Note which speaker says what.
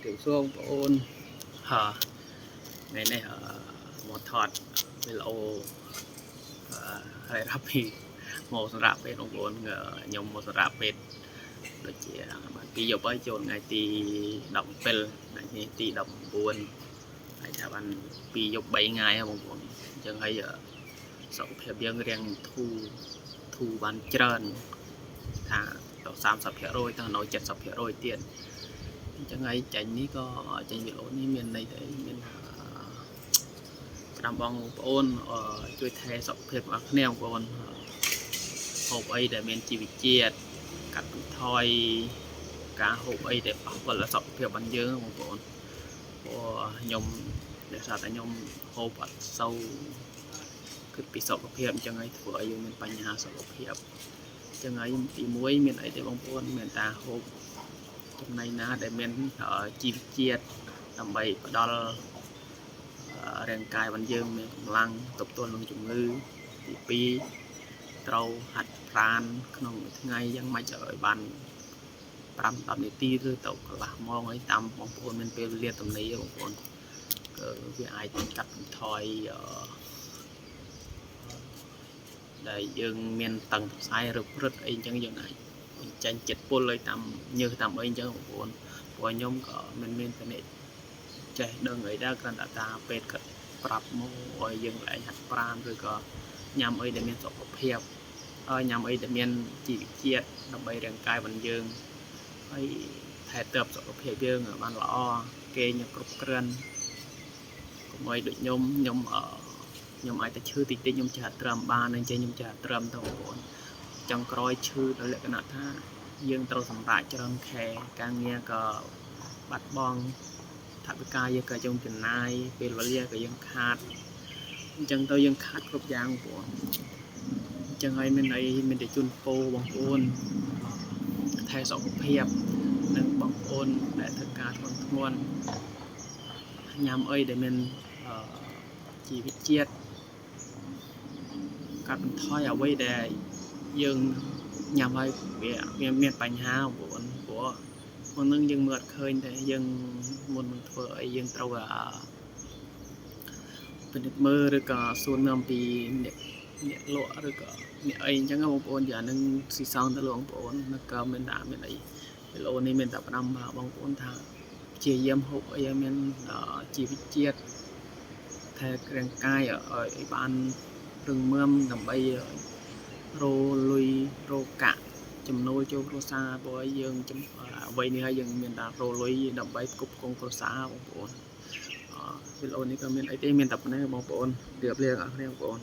Speaker 1: Tiểu xuông ôn hờ ngày nay một thọt về lộ hay rap thì một rap về đồng ôn nhung một rap về đôi chị bạn đi dọc ấy chôn ngày tì động pel ngày tì động buồn hay là bạn đi dọc 7 ngày không buồn chẳng hay giờ sống theo biếng riêng thu bán trơn thà đầu 30 rồi thằng nói 70 rồi tiền chẳng hay chạy ní có chạy bị lỗi ní miền này để miền làm bong ônជួយថែសុខភាពរបស់គ្នាបងប្អូនហូបអីដែលមានជីវជាតិកាត់បន្ថយការហូបអីដែលប៉ះពាល់ដល់សុខភាពរបស់យើងបងប្អូនព្រោះខ្ញុំដែលថាខ្ញុំហូបអត់សូវគិតពីសុខភាពអញ្ចឹងហើយធ្វើឲ្យយើងមានបញ្ហាសុខភាពអញ្ចឹងហើយទី1មានអីទេបងប្អូនមានតាហូបចំណីណាដែលមានជីវជាតិដើម្បីផ្ដល់រាងកាយរបស់យើងមានកម្លាំងទប់ទល់នឹងជំងឺទី2ត្រូវហាត់ប្រាណក្នុងមួយថ្ងៃយ៉ាងម៉េចឲ្យបាន 5-10 នាទីឬទៅកន្លះម៉ោងឲ្យតាមបងប្អូនមានពេលវេលាទំនេរបងប្អូនវាអាចកាត់បន្ថយដែលយើងមានតឹងផ្សាយឬព្រឹតអីអញ្ចឹងយើងអាចចាញ់ចិត្តពុលឲ្យតាមញើសតាមអីអញ្ចឹងបងប្អូនព្រោះខ្ញុំក៏មិនមានតែចេះដឹងអីដែរគ្រាន់តែតាពេទ្យគាត់ប្រាប់មកឲ្យយើងឡើងហាត់ប្រាណឬក៏ញ៉ាំអីដែលមានសុខភាពញ៉ាំអីដែលមានជីវជាតិដើម្បីរាងកាយរបស់យើងហើយថែទាំសុខភាពយើងឲ្យបានល្អគេញ៉ាំគ្រប់គ្រាន់កុំឲ្យដូចខ្ញុំអាចតែឈឺតិចតិចខ្ញុំចេះត្រាំបានអញ្ចឹងខ្ញុំចេះត្រាំទៅបងប្អូនចុងក្រោយឈឺដល់លក្ខណៈថាយើងត្រូវសម្រាកច្រើនខែការងារក៏បាត់បង់ថវិកាយើងក៏យើងចំណាយពេលវេលាក៏យើងខាតអញ្ចឹងទៅយើងខាតគ្រប់យ៉ាងបងប្អូនអញ្ចឹងហើយមានអីមានតែជូនពរបងប្អូនថែសុខភាពនិងបងប្អូនដែលធ្វើការធ្ងន់ញ៉ាំអីដែលមានជីវជាតិកាត់បន្ថយអ្វីដែលយើងញ៉ាំហើយវាមានបញ្ហាបងប្អូនព្រោះមុននឹងយើងមើលអត់ឃើញតែយើងមុននឹងធ្វើអីយើងត្រូវពិនិត្យមើលឬក៏សួរនាំពីអ្នកលក់ឬក៏អ្នកអីអញ្ចឹងបងប្អូនយ៉ាងនឹងស៊ីសងទៅលោកបងប្អូននៅក៏មានដាក់មានអីវីដេអូនេះមានតែផ្ដាំបងប្អូនថាព្យាយាមហូបអីឲ្យមានជីវជាតិថែរាងកាយឲ្យបានរឹងមាំដើម្បីរលុយរកាក់ចំណូលចូលគ្រួសារព្រោះយើងអ្វីនេះហើយយើងមានតែរលុយដើម្បីផ្គប់ផ្គង់គ្រួសារបងប្អូនវីដេអូនេះក៏មានអីទេមានតែប៉ុណ្ណេះបងប្អូនជម្រាបលាបងប្អូន